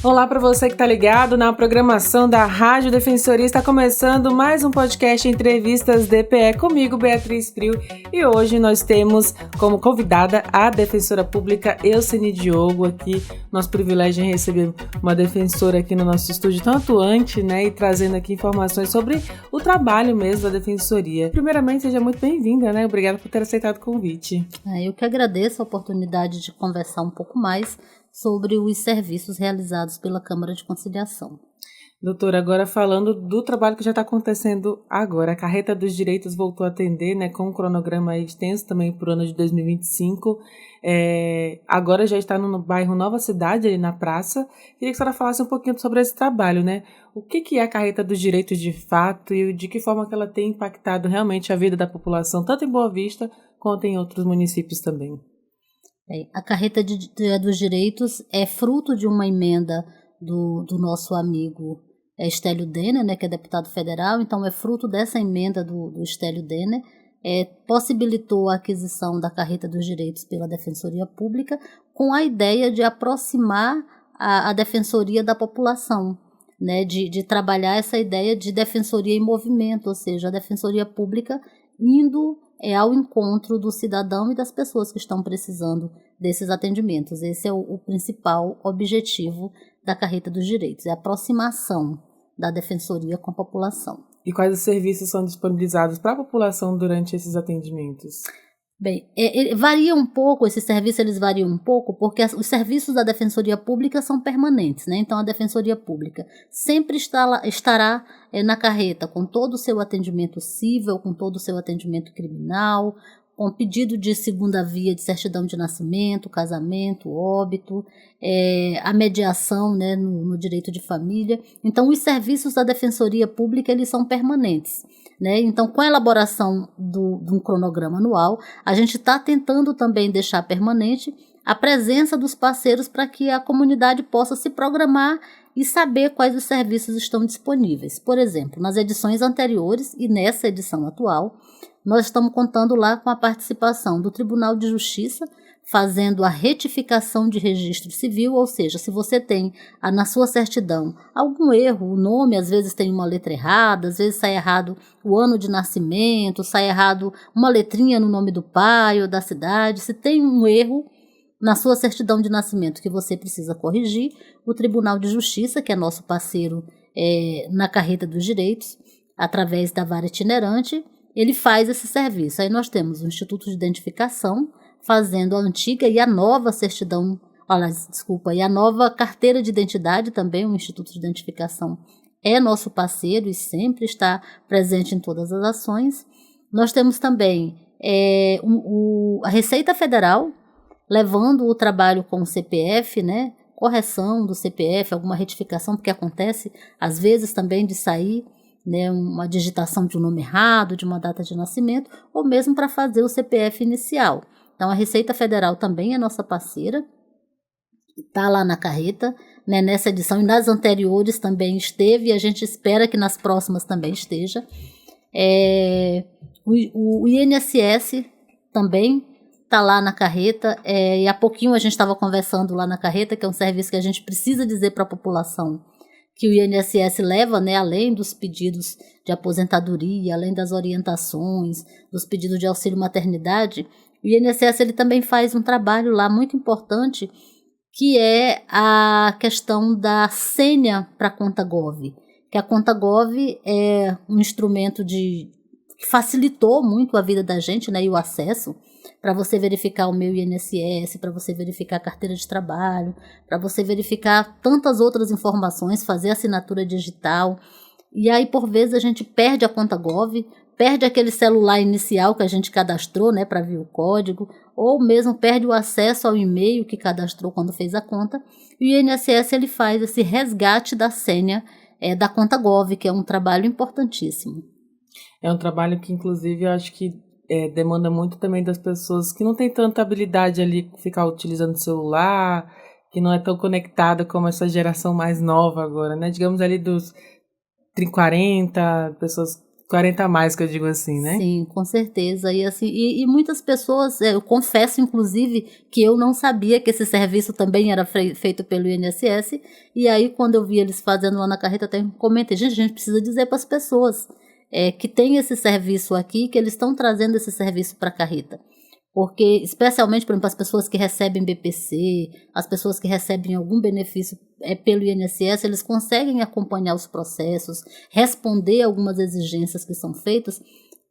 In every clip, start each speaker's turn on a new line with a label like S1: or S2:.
S1: Olá para você que está ligado na programação da Rádio Defensoria. Está começando mais um podcast Entrevistas DPE comigo, Beatriz Prio. E hoje nós temos como convidada a defensora pública Elceni Diogo aqui. Nosso privilégio em receber uma defensora aqui no nosso estúdio tão atuante, né? E trazendo aqui informações sobre o trabalho mesmo da defensoria. Primeiramente, seja muito bem-vinda, né? Obrigada por ter aceitado o convite.
S2: Eu que agradeço a oportunidade de conversar um pouco mais sobre os serviços realizados pela Câmara de Conciliação.
S1: Doutora, agora falando do trabalho que já está acontecendo agora, a Carreta dos Direitos voltou a atender, né, com um cronograma extenso também para o ano de 2025. Agora já está no bairro Nova Cidade, ali na praça. Queria que a senhora falasse um pouquinho sobre esse trabalho, né? O que é a Carreta dos Direitos de fato e de que forma que ela tem impactado realmente a vida da população, tanto em Boa Vista quanto em outros municípios também?
S2: A Carreta dos Direitos é fruto de uma emenda do nosso amigo Estélio Denner, né, que é deputado federal. Então é fruto dessa emenda do Estélio Denner, possibilitou a aquisição da Carreta dos Direitos pela Defensoria Pública com a ideia de aproximar a Defensoria da população, né, de trabalhar essa ideia de Defensoria em movimento, ou seja, a Defensoria Pública indo ao encontro do cidadão e das pessoas que estão precisando desses atendimentos. Esse é o principal objetivo da Carreta dos Direitos, é a aproximação da Defensoria com a população.
S1: E quais os serviços são disponibilizados para a população durante esses atendimentos?
S2: Bem, varia um pouco, esses serviços eles variam um pouco, porque os serviços da Defensoria Pública são permanentes, né? Então a Defensoria Pública sempre estará na carreta com todo o seu atendimento cível, com todo o seu atendimento criminal, com pedido de segunda via de certidão de nascimento, casamento, óbito, a mediação, né, no direito de família. Então os serviços da Defensoria Pública eles são permanentes, né? Então, com a elaboração de um cronograma anual, a gente está tentando também deixar permanente a presença dos parceiros para que a comunidade possa se programar e saber quais os serviços estão disponíveis. Por exemplo, nas edições anteriores e nessa edição atual, nós estamos contando lá com a participação do Tribunal de Justiça, fazendo a retificação de registro civil, ou seja, se você tem na sua certidão algum erro, o nome às vezes tem uma letra errada, às vezes sai errado o ano de nascimento, sai errado uma letrinha no nome do pai ou da cidade, se tem um erro na sua certidão de nascimento que você precisa corrigir, o Tribunal de Justiça, que é nosso parceiro na Carreta dos Direitos, através da vara itinerante, ele faz esse serviço. Aí nós temos o Instituto de Identificação, fazendo a antiga e a nova certidão, e a nova carteira de identidade também, o Instituto de Identificação é nosso parceiro e sempre está presente em todas as ações. Nós temos também a Receita Federal, levando o trabalho com o CPF, né, correção do CPF, alguma retificação, porque acontece às vezes também de sair, né, uma digitação de um nome errado, de uma data de nascimento, ou mesmo para fazer o CPF inicial. Então, a Receita Federal também é nossa parceira, está lá na carreta, né, nessa edição, e nas anteriores também esteve, e a gente espera que nas próximas também esteja. O INSS também está lá na carreta, e há pouquinho a gente estava conversando lá na carreta, que é um serviço que a gente precisa dizer para a população, que o INSS leva, né, além dos pedidos de aposentadoria, além das orientações, dos pedidos de auxílio maternidade, o INSS ele também faz um trabalho lá muito importante, que é a questão da senha para a conta Gov, que a conta Gov é um instrumento que facilitou muito a vida da gente, né, e o acesso, para você verificar o meu INSS, para você verificar a carteira de trabalho, para você verificar tantas outras informações, fazer assinatura digital. E aí, por vezes, a gente perde a conta Gov, perde aquele celular inicial que a gente cadastrou, né, para ver o código, ou mesmo perde o acesso ao e-mail que cadastrou quando fez a conta. E o INSS ele faz esse resgate da senha da conta Gov, que é um trabalho importantíssimo.
S1: É um trabalho que, inclusive, eu acho que demanda muito também das pessoas que não têm tanta habilidade ali, ficar utilizando o celular, que não é tão conectada como essa geração mais nova agora, né? Digamos ali dos 40, pessoas 40 a mais, que eu digo assim, né?
S2: Sim, com certeza. E, assim, e muitas pessoas, eu confesso, inclusive, que eu não sabia que esse serviço também era feito pelo INSS. E aí, quando eu vi eles fazendo lá na carreta, eu até comentei, gente, a gente precisa dizer para as pessoas que tem esse serviço aqui, que eles estão trazendo esse serviço para a carreta. Porque, especialmente, por exemplo, as pessoas que recebem BPC, as pessoas que recebem algum benefício pelo INSS, eles conseguem acompanhar os processos, responder algumas exigências que são feitas,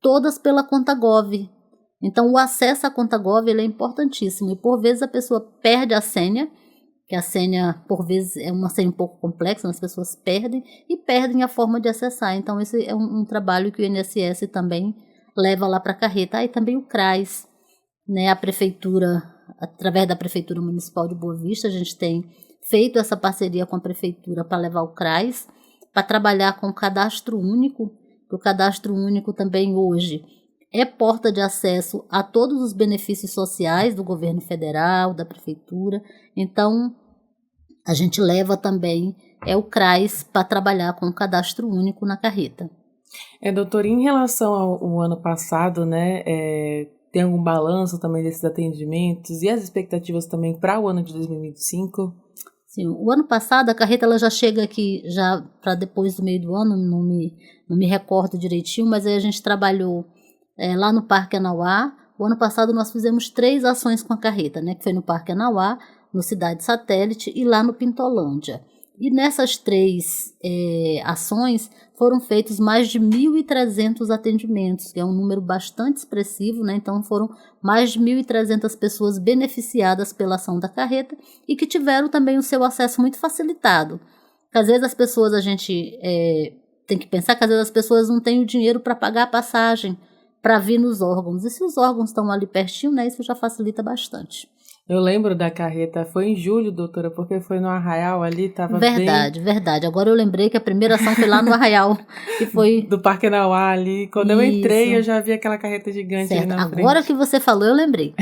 S2: todas pela conta Gov. Então, o acesso à conta Gov ele é importantíssimo. E, por vezes, a pessoa perde a senha, que a senha, por vezes, é uma senha um pouco complexa, as pessoas perdem, e perdem a forma de acessar. Então, esse é um trabalho que o INSS também leva lá para a carreta. E também o CRAS, né, a prefeitura, através da Prefeitura Municipal de Boa Vista, a gente tem feito essa parceria com a prefeitura para levar o CRAS, para trabalhar com o cadastro único, que o cadastro único também hoje é porta de acesso a todos os benefícios sociais do governo federal, da prefeitura. Então, a gente leva também o CRAS para trabalhar com o cadastro único na carreta.
S1: Doutora, em relação ao ano passado, né, tem algum balanço também desses atendimentos e as expectativas também para o ano de 2025?
S2: Sim, o ano passado a carreta ela já chega aqui já para depois do meio do ano, não me recordo direitinho, mas aí a gente trabalhou lá no Parque Anauá. O ano passado nós fizemos 3 ações com a carreta, né, que foi no Parque Anauá, no Cidade Satélite e lá no Pintolândia. E nessas 3 ações foram feitos mais de 1.300 atendimentos, que é um número bastante expressivo, né? Então foram mais de 1.300 pessoas beneficiadas pela ação da carreta e que tiveram também o seu acesso muito facilitado. Porque às vezes as pessoas, a gente tem que pensar que às vezes as pessoas não têm o dinheiro para pagar a passagem, para vir nos órgãos. E se os órgãos estão ali pertinho, né, isso já facilita bastante.
S1: Eu lembro da carreta, foi em julho, doutora, porque foi no Arraial ali, estava
S2: Verdade. Agora eu lembrei que a primeira ação foi lá no Arraial, que foi...
S1: do Parque Anauá ali. Quando eu entrei, eu já vi aquela carreta gigante ali na frente.
S2: Agora que você falou, eu lembrei.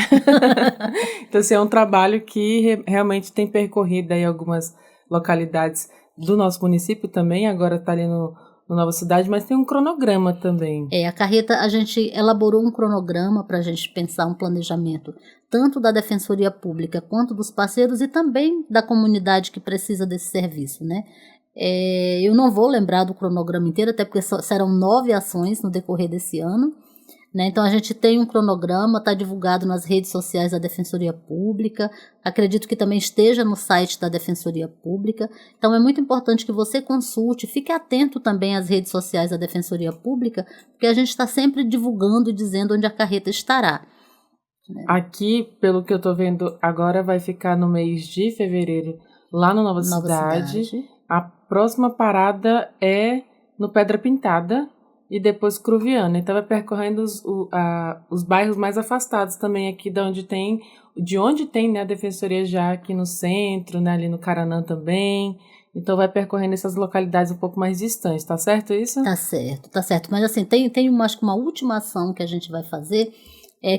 S1: Então, assim, é um trabalho que realmente tem percorrido aí algumas localidades do nosso município também, agora está ali no Nova Cidade, mas tem um cronograma também.
S2: A carreta, a gente elaborou um cronograma para a gente pensar um planejamento, tanto da Defensoria Pública quanto dos parceiros e também da comunidade que precisa desse serviço, né? Eu não vou lembrar do cronograma inteiro, até porque serão 9 ações no decorrer desse ano, né? Então a gente tem um cronograma, está divulgado nas redes sociais da Defensoria Pública, acredito que também esteja no site da Defensoria Pública. Então é muito importante que você consulte, fique atento também às redes sociais da Defensoria Pública, porque a gente está sempre divulgando e dizendo onde a carreta estará.
S1: Aqui, pelo que eu estou vendo, agora vai ficar no mês de fevereiro, lá no Nova Cidade. A próxima parada é no Pedra Pintada e depois Cruviana. Então vai percorrendo os bairros mais afastados também aqui de onde tem, né, a Defensoria já aqui no centro, né, ali no Caranã também. Então vai percorrendo essas localidades um pouco mais distantes, tá certo isso?
S2: Tá certo. Mas assim, tem acho que uma última ação que a gente vai fazer,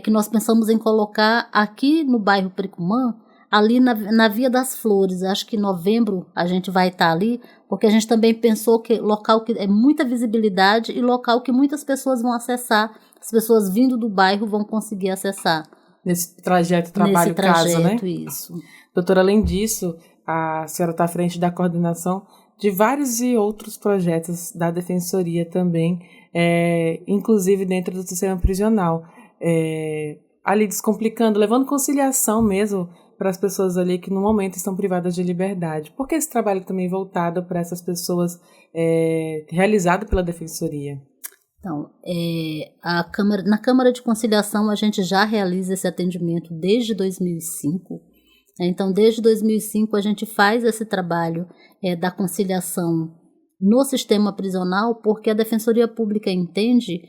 S2: que nós pensamos em colocar aqui no bairro Pricumã, ali na Via das Flores. Acho que em novembro a gente vai estar ali, porque a gente também pensou que local que é muita visibilidade e local que muitas pessoas vão acessar, as pessoas vindo do bairro vão conseguir acessar.
S1: Nesse trajeto trabalho-casa, né?
S2: Isso.
S1: Doutora, além disso, a senhora está à frente da coordenação de vários e outros projetos da Defensoria também, inclusive dentro do sistema prisional. Ali descomplicando, levando conciliação mesmo para as pessoas ali que no momento estão privadas de liberdade. Por que esse trabalho também voltado para essas pessoas, realizado pela Defensoria?
S2: Então, na Câmara de Conciliação a gente já realiza esse atendimento desde 2005. Então, desde 2005 a gente faz esse trabalho da conciliação no sistema prisional, porque a Defensoria Pública entende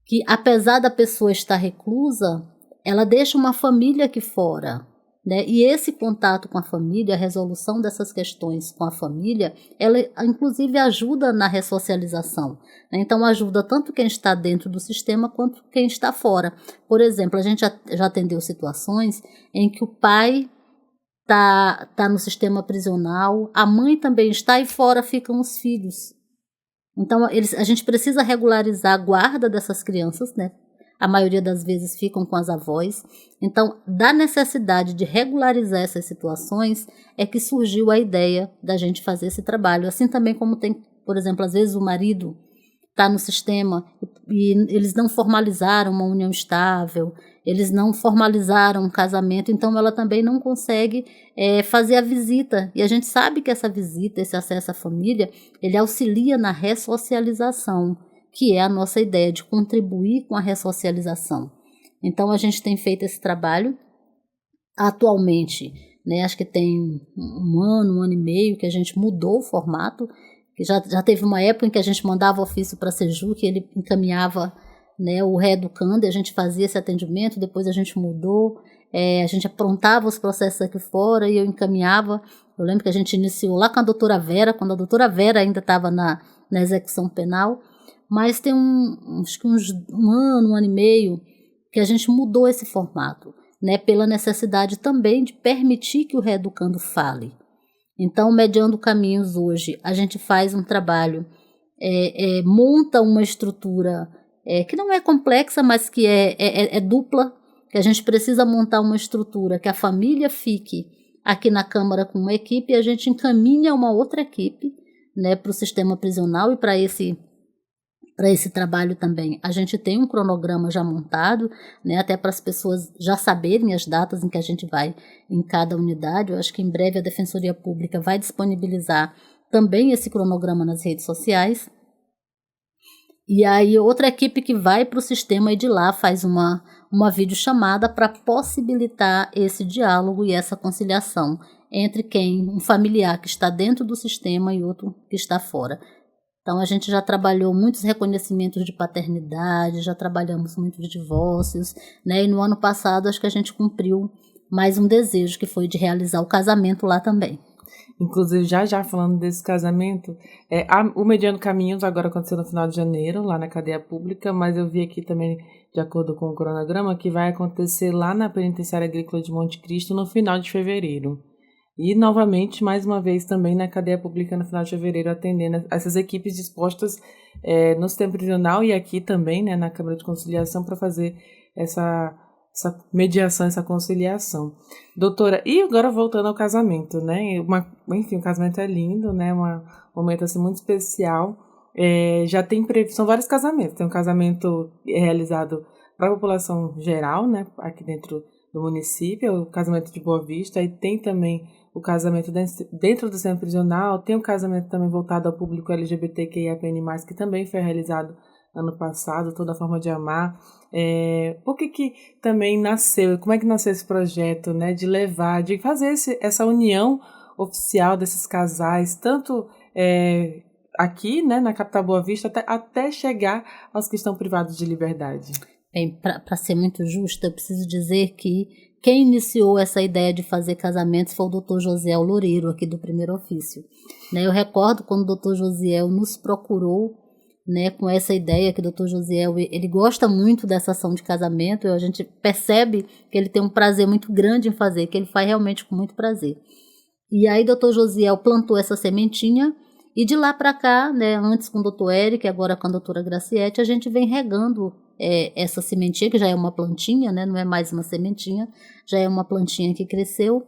S2: que, apesar da pessoa estar reclusa, ela deixa uma família aqui fora, né? E esse contato com a família, a resolução dessas questões com a família, ela inclusive ajuda na ressocialização, né? Então ajuda tanto quem está dentro do sistema quanto quem está fora. Por exemplo, a gente já atendeu situações em que o pai tá no sistema prisional, a mãe também está e fora ficam os filhos. Então, a gente precisa regularizar a guarda dessas crianças, né? A maioria das vezes ficam com as avós. Então, da necessidade de regularizar essas situações é que surgiu a ideia da gente fazer esse trabalho. Assim também como tem, por exemplo, às vezes o marido está no sistema e eles não formalizaram uma união estável, eles não formalizaram um casamento, então ela também não consegue fazer a visita. E a gente sabe que essa visita, esse acesso à família, ele auxilia na ressocialização, que é a nossa ideia de contribuir com a ressocialização. Então a gente tem feito esse trabalho atualmente, né, acho que tem um ano e meio que a gente mudou o formato, que já teve uma época em que a gente mandava ofício para a Seju, que ele encaminhava, né, o reeducando, e a gente fazia esse atendimento, depois a gente mudou, a gente aprontava os processos aqui fora e eu encaminhava. Eu lembro que a gente iniciou lá com a doutora Vera, quando a doutora Vera ainda estava na execução penal, mas tem acho que um ano e meio, que a gente mudou esse formato, né, pela necessidade também de permitir que o reeducando fale. Então, mediando caminhos hoje, a gente faz um trabalho, monta uma estrutura que não é complexa, mas que é dupla, que a gente precisa montar uma estrutura que a família fique aqui na Câmara com uma equipe e a gente encaminha uma outra equipe, né, para o sistema prisional e para esse trabalho também. A gente tem um cronograma já montado, né, até para as pessoas já saberem as datas em que a gente vai em cada unidade. Eu acho que em breve a Defensoria Pública vai disponibilizar também esse cronograma nas redes sociais. E aí outra equipe que vai para o sistema e de lá faz uma videochamada para possibilitar esse diálogo e essa conciliação entre um familiar que está dentro do sistema e outro que está fora. Então, a gente já trabalhou muitos reconhecimentos de paternidade, já trabalhamos muitos divórcios, né? E no ano passado, acho que a gente cumpriu mais um desejo, que foi de realizar o casamento lá também.
S1: Inclusive, já falando desse casamento, o Mediando Caminhos agora aconteceu no final de janeiro, lá na cadeia pública, mas eu vi aqui também, de acordo com o cronograma, que vai acontecer lá na Penitenciária Agrícola de Monte Cristo no final de fevereiro. E, novamente, mais uma vez, também na cadeia pública no final de fevereiro, atendendo essas equipes dispostas no sistema prisional e aqui também, né, na Câmara de Conciliação, para fazer essa mediação, essa conciliação. Doutora, e agora voltando ao casamento, né? Enfim, o casamento é lindo, né? Um momento assim, muito especial. Já tem são vários casamentos. Tem um casamento realizado para a população geral, né? Aqui dentro do município, o casamento de Boa Vista, e tem também o casamento dentro do centro prisional, tem um casamento também voltado ao público LGBTQIAPN+, que também foi realizado ano passado, Toda Forma de Amar. Por que também nasceu, como é que nasceu esse projeto, né, de fazer essa união oficial desses casais, tanto aqui, né, na capital Boa Vista, até chegar aos que estão privados de liberdade?
S2: Bem, para ser muito justa, eu preciso dizer que quem iniciou essa ideia de fazer casamentos foi o Dr. Josiel Loureiro, aqui do primeiro ofício. Né, eu recordo quando o Dr. Josiel nos procurou, né, com essa ideia, que o Dr. Josiel ele gosta muito dessa ação de casamento, e a gente percebe que ele tem um prazer muito grande em fazer, que ele faz realmente com muito prazer. E aí o Dr. Josiel plantou essa sementinha, e de lá para cá, né, antes com o Dr. Eric, agora com a doutora Graciete, a gente vem regando essa sementinha, que já é uma plantinha, né, não é mais uma sementinha, já é uma plantinha que cresceu,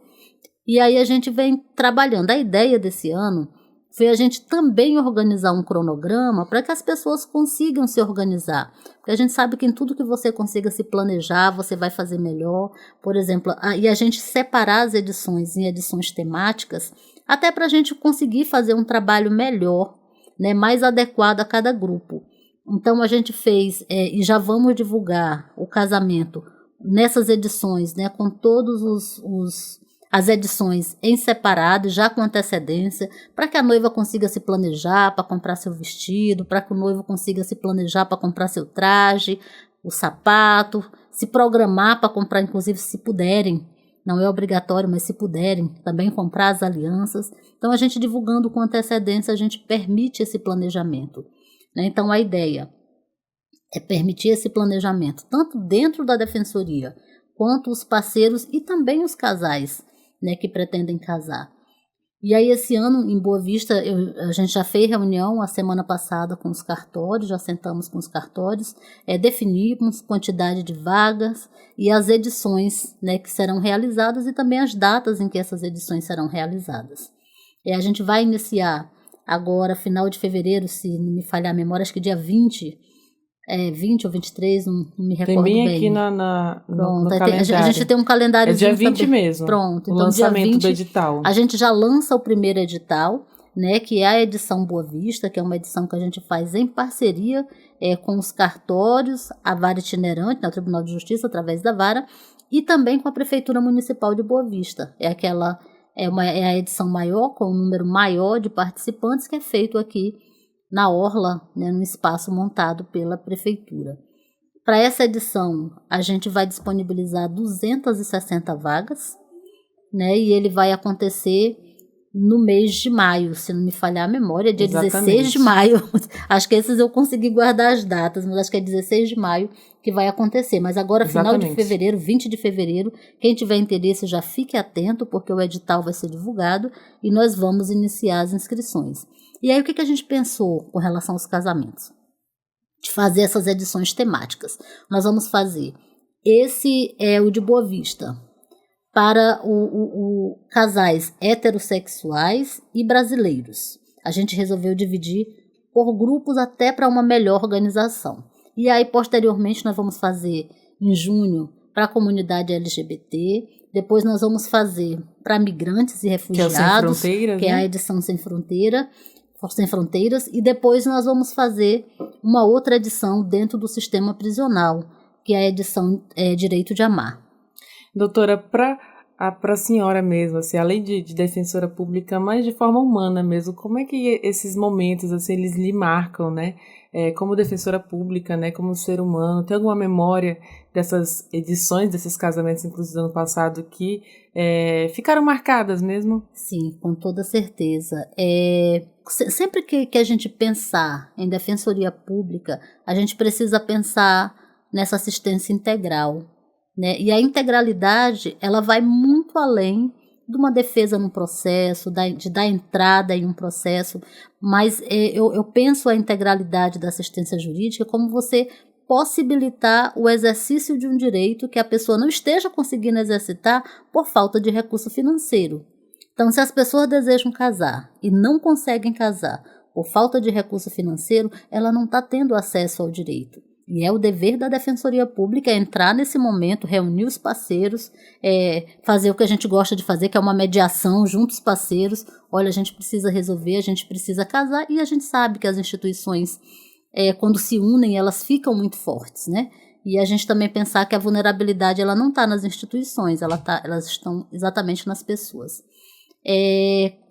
S2: e aí a gente vem trabalhando. A ideia desse ano foi a gente também organizar um cronograma para que as pessoas consigam se organizar, porque a gente sabe que em tudo que você consiga se planejar, você vai fazer melhor. Por exemplo, e a gente separar as edições em edições temáticas, até para a gente conseguir fazer um trabalho melhor, né, mais adequado a cada grupo. Então a gente fez, e já vamos divulgar o casamento nessas edições, né, com todos as edições em separado, já com antecedência, para que a noiva consiga se planejar para comprar seu vestido, para que o noivo consiga se planejar para comprar seu traje, o sapato, se programar para comprar, inclusive, se puderem, não é obrigatório, mas se puderem, também comprar as alianças. Então, a gente divulgando com antecedência, a gente permite esse planejamento. Então, a ideia é permitir esse planejamento, tanto dentro da defensoria, quanto os parceiros e também os casais, né, que pretendem casar. E aí, esse ano, em Boa Vista, a gente já fez reunião a semana passada com os cartórios, já sentamos com os cartórios, definimos quantidade de vagas e as edições, né, que serão realizadas e também as datas em que essas edições serão realizadas. A gente vai iniciar agora, final de fevereiro, se não me falhar a memória, acho que dia 20 ou 23, não me recordo bem.
S1: Tem bem aqui no calendário.
S2: A gente tem um calendário.
S1: É dia 20 também. Mesmo.
S2: Pronto.
S1: O
S2: então,
S1: lançamento
S2: dia 20,
S1: do edital.
S2: A gente já lança o primeiro edital, né, que é a edição Boa Vista, que é uma edição que a gente faz em parceria com os cartórios, a vara itinerante, né, o Tribunal de Justiça, através da vara, e também com a Prefeitura Municipal de Boa Vista. É a edição maior, com um número maior de participantes, que é feito aqui na Orla, né, no espaço montado pela Prefeitura. Para essa edição, a gente vai disponibilizar 260 vagas, né, e ele vai acontecer no mês de maio, se não me falhar a memória, dia
S1: Exatamente.
S2: 16 de maio. Acho que esses eu consegui guardar as datas, mas acho que é 16 de maio que vai acontecer. Mas agora,
S1: Exatamente.
S2: Final de fevereiro, 20 de fevereiro, quem tiver interesse já fique atento, porque o edital vai ser divulgado e nós vamos iniciar as inscrições. E aí, o que a gente pensou com relação aos casamentos? De fazer essas edições temáticas. Nós vamos fazer, esse é o de Boa Vista, para o casais heterossexuais e brasileiros. A gente resolveu dividir por grupos até para uma melhor organização. E aí, posteriormente, nós vamos fazer em junho para a comunidade LGBT, depois nós vamos fazer para migrantes e refugiados, que é a edição Sem Fronteiras, e depois nós vamos fazer uma outra edição dentro do sistema prisional, que é a edição Direito de Amar.
S1: Doutora, para a senhora mesmo, assim, além de defensora pública, mas de forma humana mesmo, como é que esses momentos, assim, eles lhe marcam, né? Como defensora pública, né? Como ser humano, tem alguma memória dessas edições, desses casamentos, inclusive do ano passado, que ficaram marcadas mesmo?
S2: Sim, com toda certeza. Sempre que a gente pensar em defensoria pública, a gente precisa pensar nessa assistência integral, né? E a integralidade, ela vai muito além de uma defesa num processo, de dar entrada em um processo, mas eu penso a integralidade da assistência jurídica como você possibilitar o exercício de um direito que a pessoa não esteja conseguindo exercitar por falta de recurso financeiro. Então, se as pessoas desejam casar e não conseguem casar por falta de recurso financeiro, ela não está tendo acesso ao direito. E é o dever da Defensoria Pública entrar nesse momento, reunir os parceiros, fazer o que a gente gosta de fazer, que é uma mediação junto aos parceiros. Olha, a gente precisa resolver, a gente precisa casar, e a gente sabe que as instituições, quando se unem, elas ficam muito fortes, né? E a gente também pensar que a vulnerabilidade ela não está nas instituições, elas estão exatamente nas pessoas.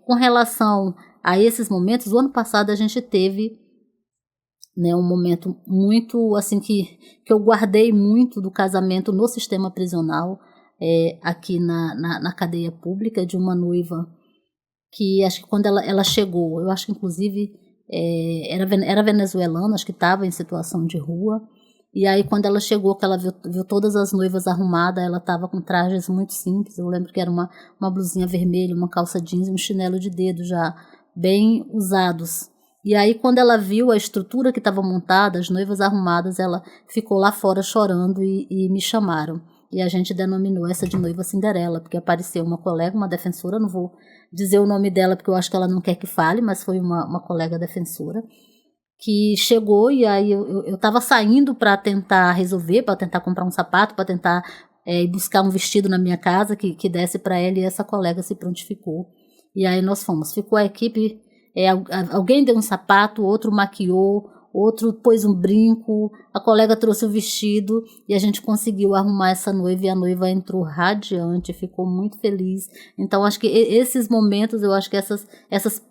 S2: Com relação a esses momentos, o ano passado a gente teve, né, um momento muito, assim, que eu guardei muito do casamento no sistema prisional, aqui na cadeia pública, de uma noiva que, acho que quando ela chegou, eu acho que inclusive era venezuelana, acho que estava em situação de rua, e aí quando ela chegou, que ela viu todas as noivas arrumadas, ela estava com trajes muito simples, eu lembro que era uma blusinha vermelha, uma calça jeans e um chinelo de dedo já bem usados. E aí, quando ela viu a estrutura que estava montada, as noivas arrumadas, ela ficou lá fora chorando e me chamaram. E a gente denominou essa de noiva Cinderela, porque apareceu uma colega, uma defensora, não vou dizer o nome dela porque eu acho que ela não quer que fale, mas foi uma colega defensora, que chegou e aí eu estava saindo para tentar resolver, para tentar comprar um sapato, para tentar ir buscar um vestido na minha casa que desse para ela, e essa colega se prontificou. E aí nós fomos. Ficou a equipe... alguém deu um sapato, outro maquiou, outro pôs um brinco, a colega trouxe o vestido e a gente conseguiu arrumar essa noiva, e a noiva entrou radiante, ficou muito feliz. Então, acho que esses momentos, eu acho que essas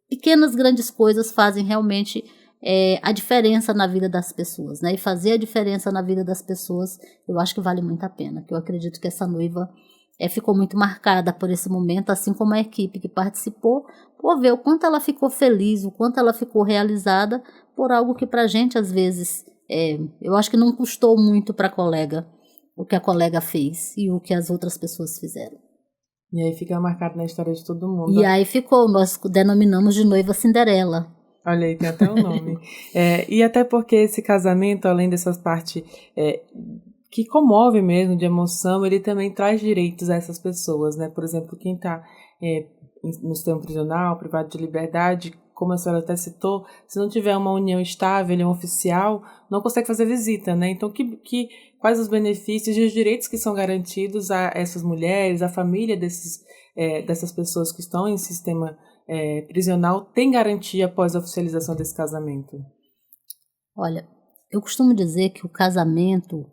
S2: pequenas, grandes coisas fazem realmente a diferença na vida das pessoas, né? E fazer a diferença na vida das pessoas, eu acho que vale muito a pena, que eu acredito que essa noiva ficou muito marcada por esse momento, assim como a equipe que participou, por ver o quanto ela ficou feliz, o quanto ela ficou realizada por algo que para a gente, às vezes, eu acho que não custou muito para a colega, o que a colega fez e o que as outras pessoas fizeram.
S1: E aí fica marcado na história de todo mundo.
S2: E aí ficou, nós denominamos de noiva Cinderela.
S1: Olha aí, tem até o nome. E até porque esse casamento, além dessas partes que comove mesmo, de emoção, ele também traz direitos a essas pessoas, né? Por exemplo, quem está no sistema prisional, privado de liberdade, como a senhora até citou, se não tiver uma união estável, um oficial, não consegue fazer visita, né? Então, quais os benefícios e os direitos que são garantidos a essas mulheres, a família dessas pessoas que estão em sistema prisional, tem garantia após a oficialização desse casamento?
S2: Olha, eu costumo dizer que o casamento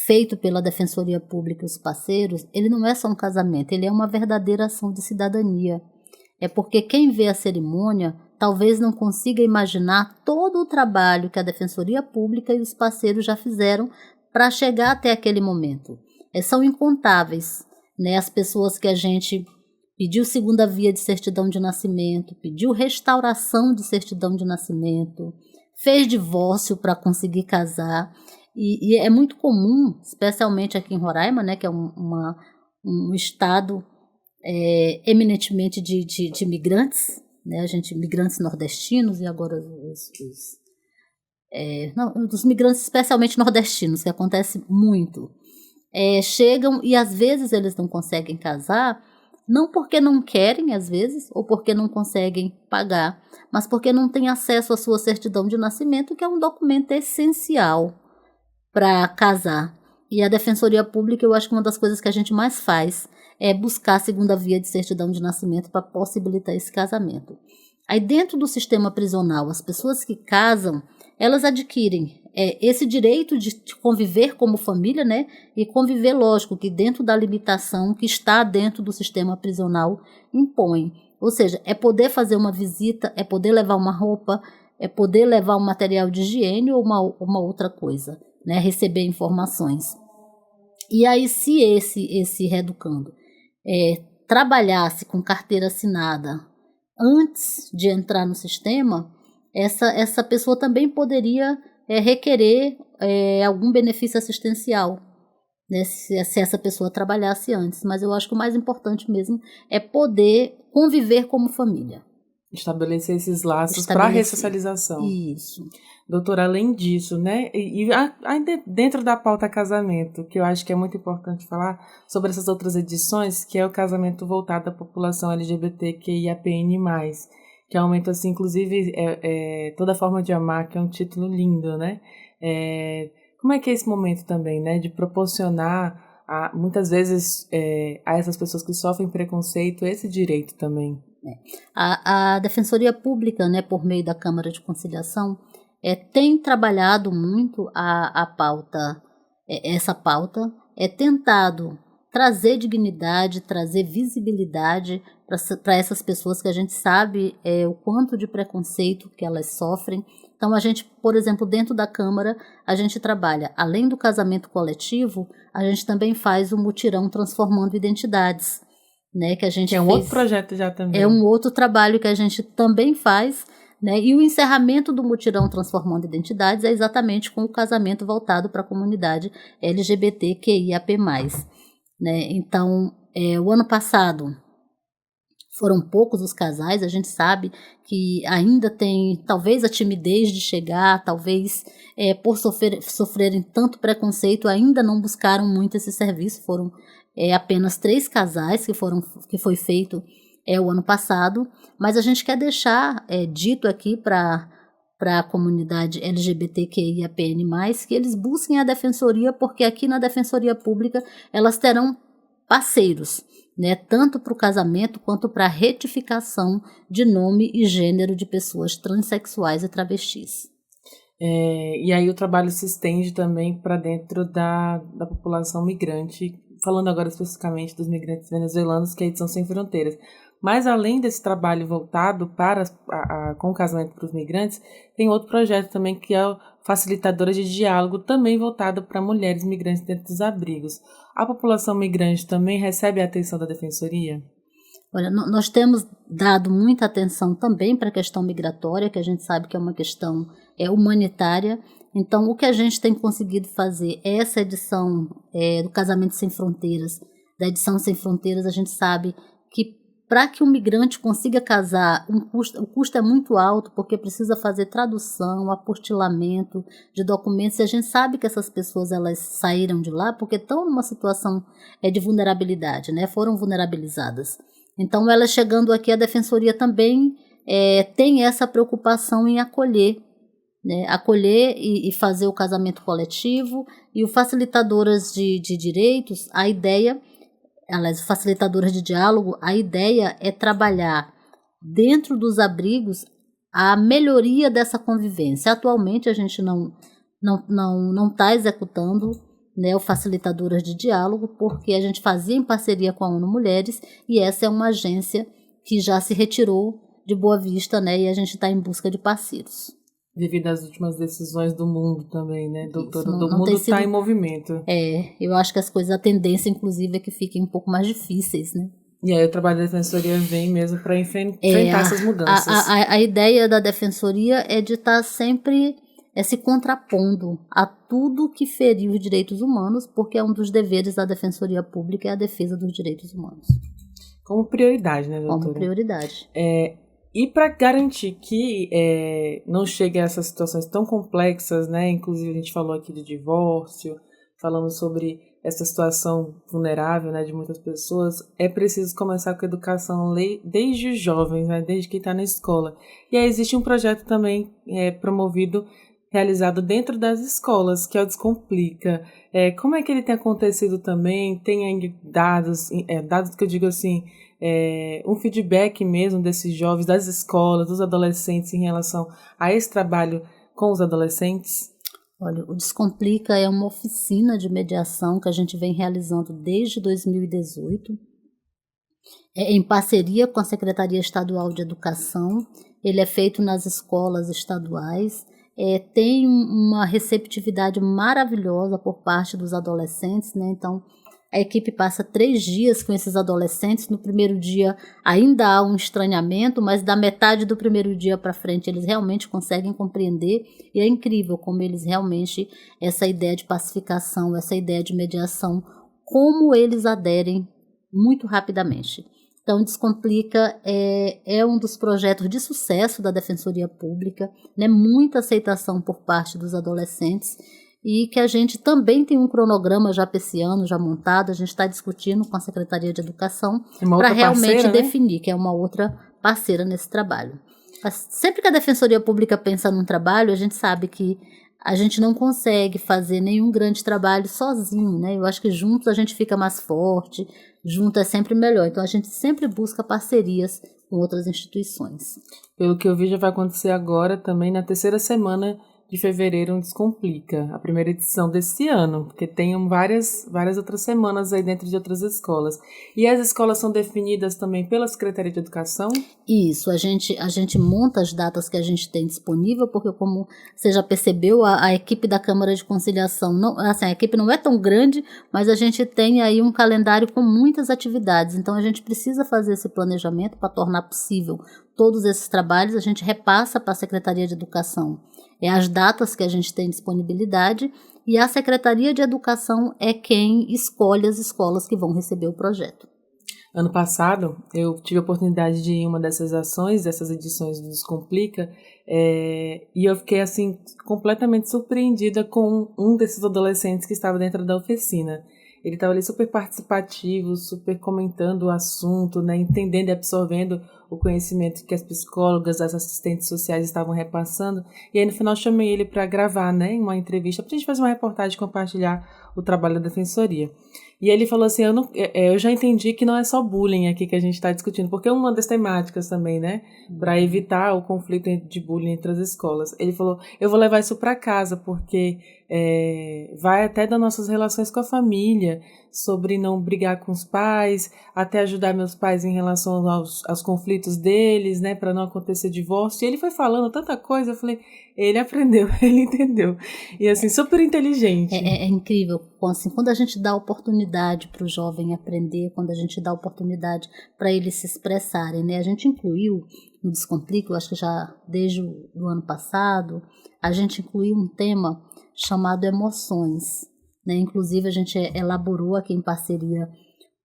S2: feito pela Defensoria Pública e os parceiros, ele não é só um casamento, ele é uma verdadeira ação de cidadania. É porque quem vê a cerimônia talvez não consiga imaginar todo o trabalho que a Defensoria Pública e os parceiros já fizeram para chegar até aquele momento. São incontáveis, né, as pessoas que a gente pediu segunda via de certidão de nascimento, pediu restauração de certidão de nascimento, fez divórcio para conseguir casar. E é muito comum, especialmente aqui em Roraima, né, que é um estado eminentemente de migrantes, né, migrantes nordestinos e agora dos migrantes especialmente nordestinos, que acontece muito. Chegam e às vezes eles não conseguem casar, não porque não querem, às vezes, ou porque não conseguem pagar, mas porque não têm acesso à sua certidão de nascimento, que é um documento essencial para casar. E a Defensoria Pública, eu acho que uma das coisas que a gente mais faz é buscar a segunda via de certidão de nascimento para possibilitar esse casamento. Aí dentro do sistema prisional, as pessoas que casam, elas adquirem esse direito de conviver como família, né? E conviver, lógico, que dentro da limitação que está dentro do sistema prisional impõe. Ou seja, é poder fazer uma visita, é poder levar uma roupa, é poder levar um material de higiene ou uma outra coisa, né? Receber informações. E aí, se esse reeducando trabalhasse com carteira assinada antes de entrar no sistema, essa pessoa também poderia requerer algum benefício assistencial, né, se essa pessoa trabalhasse antes. Mas eu acho que o mais importante mesmo é poder conviver como família.
S1: Estabelecer esses laços para a ressocialização.
S2: Isso.
S1: Doutora, além disso, né, e ainda dentro da pauta casamento, que eu acho que é muito importante falar sobre essas outras edições, que é o casamento voltado à população LGBTQIAPN+, que aumenta, assim, inclusive, Toda Forma de Amar, que é um título lindo, né? Como é que é esse momento também, né, de proporcionar, muitas vezes, a essas pessoas que sofrem preconceito, esse direito também?
S2: A Defensoria Pública, né, por meio da Câmara de Conciliação, tem trabalhado muito essa pauta, tentado trazer dignidade, trazer visibilidade para essas pessoas que a gente sabe o quanto de preconceito que elas sofrem. Então, a gente, por exemplo, dentro da Câmara, a gente trabalha, além do casamento coletivo, a gente também faz o mutirão Transformando Identidades, né, que a gente
S1: fez, outro projeto já também.
S2: É um outro trabalho que a gente também faz, né, e o encerramento do mutirão Transformando Identidades é exatamente com o casamento voltado para a comunidade LGBTQIAP+. Né? Então, o ano passado foram poucos os casais, a gente sabe que ainda tem talvez a timidez de chegar, talvez por sofrerem tanto preconceito, ainda não buscaram muito esse serviço. Foram apenas 3 casais que foi feito o ano passado, mas a gente quer deixar dito aqui para a comunidade LGBTQIAPN+, que eles busquem a Defensoria, porque aqui na Defensoria Pública elas terão parceiros, né, tanto para o casamento quanto para a retificação de nome e gênero de pessoas transexuais e travestis.
S1: E aí o trabalho se estende também para dentro da população migrante, falando agora especificamente dos migrantes venezuelanos, que aí são Sem Fronteiras. Mas além desse trabalho voltado com o casamento para os migrantes, tem outro projeto também que é o Facilitadora de Diálogo, também voltado para mulheres migrantes dentro dos abrigos. A população migrante também recebe a atenção da Defensoria?
S2: Olha, nós temos dado muita atenção também para a questão migratória, que a gente sabe que é uma questão humanitária. Então, o que a gente tem conseguido fazer, essa edição do Casamento Sem Fronteiras, da Edição Sem Fronteiras, a gente sabe que para que um migrante consiga casar, o custo é muito alto, porque precisa fazer tradução, apostilamento de documentos, e a gente sabe que essas pessoas elas saíram de lá porque estão numa situação de vulnerabilidade, né? Foram vulnerabilizadas. Então, elas chegando aqui, a Defensoria também tem essa preocupação em acolher, né? Acolher e fazer o casamento coletivo, e o Facilitadoras de Direitos, a ideia, elas facilitadoras de diálogo, a ideia é trabalhar dentro dos abrigos a melhoria dessa convivência. Atualmente a gente não está executando, né, o Facilitadoras de Diálogo, porque a gente fazia em parceria com a ONU Mulheres, e essa é uma agência que já se retirou de Boa Vista, né, e a gente está em busca de parceiros.
S1: Devido às últimas decisões do mundo também, né, doutora? O mundo está em movimento.
S2: Eu acho que as coisas, a tendência, inclusive, é que fiquem um pouco mais difíceis, né?
S1: E aí o trabalho da Defensoria vem mesmo para enfrentar essas mudanças.
S2: A ideia da Defensoria é de estar sempre se contrapondo a tudo que feriu os direitos humanos, porque um dos deveres da Defensoria Pública é a defesa dos direitos humanos.
S1: Como prioridade, né, doutora?
S2: Como prioridade.
S1: E para garantir que não chegue a essas situações tão complexas, né? Inclusive a gente falou aqui de divórcio, falamos sobre essa situação vulnerável, né, de muitas pessoas, é preciso começar com a educação desde os jovens, né, desde quem está na escola. E aí existe um projeto também promovido, realizado dentro das escolas, que é o Descomplica. Como é que ele tem acontecido também? Tem aí dados que eu digo assim, um feedback mesmo desses jovens, das escolas, dos adolescentes em relação a esse trabalho com os adolescentes?
S2: Olha, o Descomplica é uma oficina de mediação que a gente vem realizando desde 2018, em parceria com a Secretaria Estadual de Educação. Ele é feito nas escolas estaduais, tem uma receptividade maravilhosa por parte dos adolescentes, né? Então, a equipe passa 3 dias com esses adolescentes. No primeiro dia ainda há um estranhamento, mas da metade do primeiro dia para frente eles realmente conseguem compreender, e é incrível como eles realmente, essa ideia de pacificação, essa ideia de mediação, como eles aderem muito rapidamente. Então, Descomplica é um dos projetos de sucesso da Defensoria Pública, né? Muita aceitação por parte dos adolescentes, e que a gente também tem um cronograma já para esse ano, já montado. A gente está discutindo com a Secretaria de Educação para realmente parceira, definir, né? Que é uma outra parceira nesse trabalho. Mas sempre que a Defensoria Pública pensa num trabalho, a gente sabe que a gente não consegue fazer nenhum grande trabalho sozinho, né? Eu acho que juntos a gente fica mais forte, junto é sempre melhor. Então a gente sempre busca parcerias com outras instituições.
S1: Pelo que eu vi, já vai acontecer agora também na 3ª semana de fevereiro, um Descomplica, a primeira edição desse ano, porque tem várias outras semanas aí dentro de outras escolas. E as escolas são definidas também pela Secretaria de Educação?
S2: Isso, a gente monta as datas que a gente tem disponível, porque como você já percebeu, a equipe da Câmara de Conciliação, a equipe não é tão grande, mas a gente tem aí um calendário com muitas atividades, então a gente precisa fazer esse planejamento para tornar possível todos esses trabalhos. A gente repassa para a Secretaria de Educação as datas que a gente tem disponibilidade, e a Secretaria de Educação é quem escolhe as escolas que vão receber o projeto.
S1: Ano passado, eu tive a oportunidade de ir em uma dessas ações, dessas edições do Descomplica, e eu fiquei assim completamente surpreendida com um desses adolescentes que estava dentro da oficina. Ele estava ali super participativo, super comentando o assunto, né, entendendo e absorvendo o conhecimento que as psicólogas, as assistentes sociais estavam repassando. E aí no final chamei ele para gravar, né, uma entrevista, para a gente fazer uma reportagem e compartilhar o trabalho da Defensoria. E ele falou assim, eu já entendi que não é só bullying aqui que a gente está discutindo, porque é uma das temáticas também, né, para evitar o conflito de bullying entre as escolas. Ele falou, eu vou levar isso para casa, porque vai até das nossas relações com a família, sobre não brigar com os pais, até ajudar meus pais em relação aos conflitos deles, né, para não acontecer divórcio. E ele foi falando tanta coisa, eu falei, ele aprendeu, ele entendeu. E assim, super inteligente.
S2: É incrível, assim, quando a gente dá oportunidade para o jovem aprender, quando a gente dá oportunidade para eles se expressarem, né, a gente incluiu no Descomplica, eu acho que já desde o ano passado, a gente incluiu um tema chamado emoções, né? Inclusive a gente elaborou aqui em parceria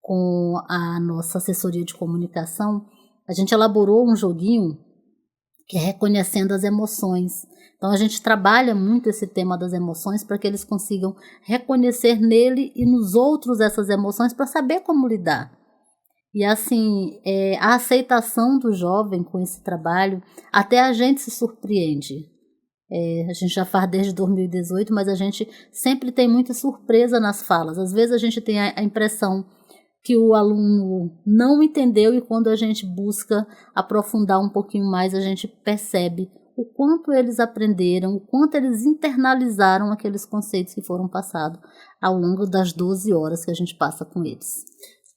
S2: com a nossa assessoria de comunicação, a gente elaborou um joguinho que é reconhecendo as emoções. Então a gente trabalha muito esse tema das emoções para que eles consigam reconhecer nele e nos outros essas emoções para saber como lidar. E assim, a aceitação do jovem com esse trabalho, até a gente se surpreende. A gente já faz desde 2018, mas a gente sempre tem muita surpresa nas falas. Às vezes a gente tem a impressão que o aluno não entendeu e quando a gente busca aprofundar um pouquinho mais, a gente percebe o quanto eles aprenderam, o quanto eles internalizaram aqueles conceitos que foram passados ao longo das 12 horas que a gente passa com eles.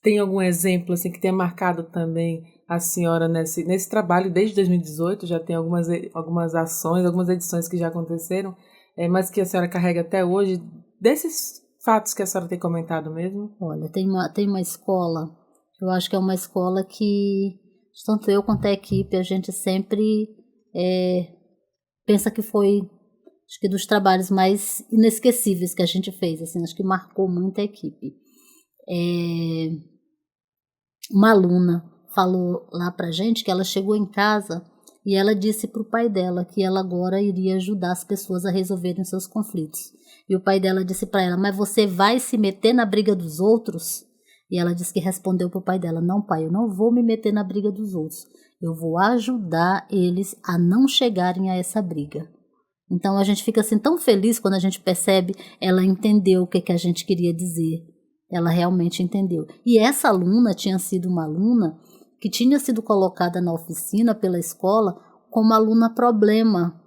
S1: Tem algum exemplo assim, que tenha marcado também a senhora nesse trabalho desde 2018? Já tem algumas ações, algumas edições que já aconteceram, mas que a senhora carrega até hoje, desses fatos que a senhora tem comentado mesmo?
S2: Olha, tem uma escola, eu acho que é uma escola que, tanto eu quanto a equipe, a gente sempre pensa que foi, acho que dos trabalhos mais inesquecíveis que a gente fez, assim, acho que marcou muito a equipe. Uma aluna falou lá pra gente que ela chegou em casa e ela disse pro pai dela que ela agora iria ajudar as pessoas a resolverem seus conflitos. E o pai dela disse para ela, mas você vai se meter na briga dos outros? E ela disse que respondeu pro pai dela, não pai, eu não vou me meter na briga dos outros. Eu vou ajudar eles a não chegarem a essa briga. Então a gente fica assim tão feliz quando a gente percebe ela entendeu o que a gente queria dizer. Ela realmente entendeu. E essa aluna tinha sido uma aluna que tinha sido colocada na oficina pela escola como aluna problema.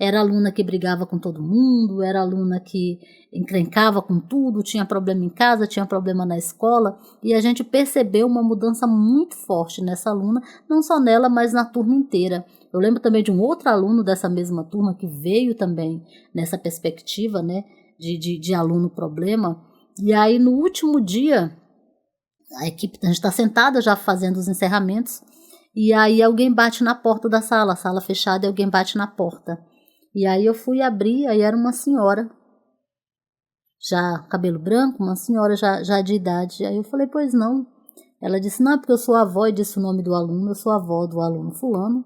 S2: Era aluna que brigava com todo mundo, era aluna que encrencava com tudo, tinha problema em casa, tinha problema na escola. E a gente percebeu uma mudança muito forte nessa aluna, não só nela, mas na turma inteira. Eu lembro também de um outro aluno dessa mesma turma que veio também nessa perspectiva, né, de aluno problema. E aí no último dia, a gente está sentada já fazendo os encerramentos, e aí alguém bate na porta da sala, a sala fechada, e alguém bate na porta. E aí eu fui abrir, aí era uma senhora, já cabelo branco, uma senhora já de idade. Aí eu falei, pois não. Ela disse, não, porque eu sou avó, e disse o nome do aluno, eu sou avó do aluno fulano.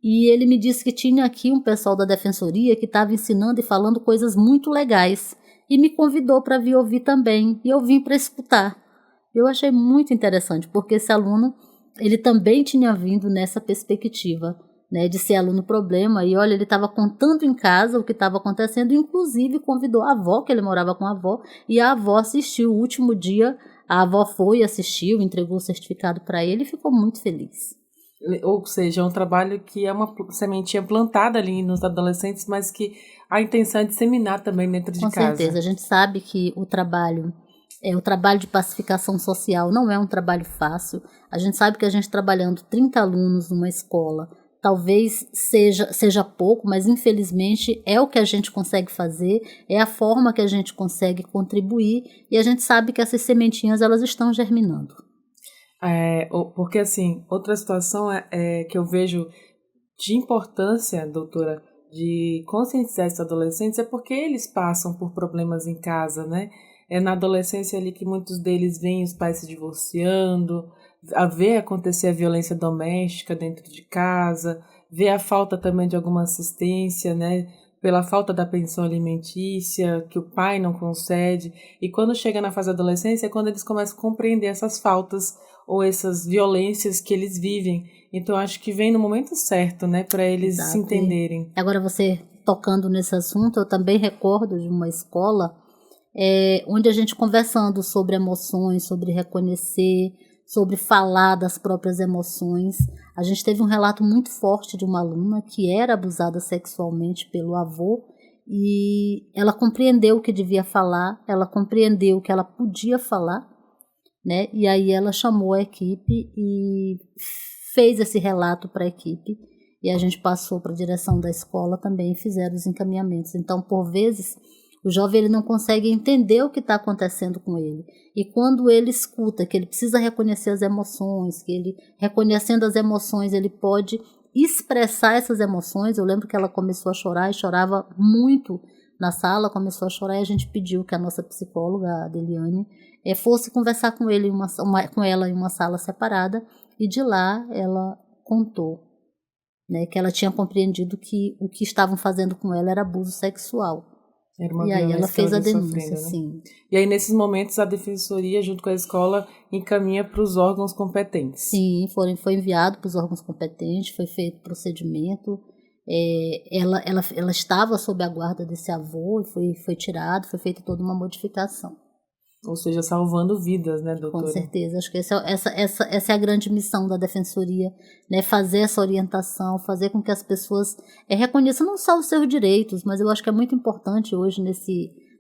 S2: E ele me disse que tinha aqui um pessoal da defensoria que estava ensinando e falando coisas muito legais. E me convidou para vir ouvir também. E eu vim para escutar. Eu achei muito interessante, porque esse aluno, ele também tinha vindo nessa perspectiva, né, de ser aluno problema. E olha, ele estava contando em casa o que estava acontecendo, inclusive convidou a avó, que ele morava com a avó, e a avó assistiu. O último dia, a avó foi, assistiu, entregou o certificado para ele e ficou muito feliz.
S1: Ou seja, é um trabalho que é uma sementinha plantada ali nos adolescentes, mas que a intenção é disseminar também dentro de casa.
S2: Com certeza, a gente sabe que o trabalho de pacificação social não é um trabalho fácil. A gente sabe que a gente trabalhando 30 alunos numa escola, talvez seja pouco, mas infelizmente é o que a gente consegue fazer, é a forma que a gente consegue contribuir, e a gente sabe que essas sementinhas elas estão germinando.
S1: Porque assim, outra situação que eu vejo de importância, doutora, de conscientizar esses adolescentes é porque eles passam por problemas em casa, né? É na adolescência ali que muitos deles veem os pais se divorciando, a ver acontecer a violência doméstica dentro de casa, ver a falta também de alguma assistência, né? Pela falta da pensão alimentícia, que o pai não concede. E quando chega na fase da adolescência é quando eles começam a compreender essas faltas ou essas violências que eles vivem. Então, acho que vem no momento certo, né, para eles
S2: Exato.
S1: se entenderem.
S2: Agora, você tocando nesse assunto, eu também recordo de uma escola onde a gente conversando sobre emoções, sobre reconhecer, sobre falar das próprias emoções. A gente teve um relato muito forte de uma aluna que era abusada sexualmente pelo avô e ela compreendeu o que devia falar, ela compreendeu o que ela podia falar, né? E aí ela chamou a equipe e fez esse relato para a equipe e a gente passou para a direção da escola também e fizeram os encaminhamentos. Então, por vezes, o jovem ele não consegue entender o que está acontecendo com ele. E quando ele escuta que ele precisa reconhecer as emoções, que ele, reconhecendo as emoções, ele pode expressar essas emoções. Eu lembro que ela começou a chorar e chorava muito na sala, começou a chorar e a gente pediu que a nossa psicóloga, a Deliane, fosse conversar com ela em uma sala separada, e de lá ela contou, né, que ela tinha compreendido que o que estavam fazendo com ela era abuso sexual.
S1: Era uma
S2: e aí ela fez a denúncia,
S1: sofrendo, né?
S2: sim.
S1: E aí, nesses momentos, a defensoria, junto com a escola, encaminha para os órgãos competentes.
S2: Sim, foi enviado para os órgãos competentes, foi feito o procedimento. Ela estava sob a guarda desse avô, foi tirado, foi feita toda uma modificação.
S1: Ou seja, salvando vidas, né, doutora?
S2: Com certeza, acho que essa é a grande missão da defensoria, né, fazer essa orientação, fazer com que as pessoas reconheçam não só os seus direitos, mas eu acho que é muito importante hoje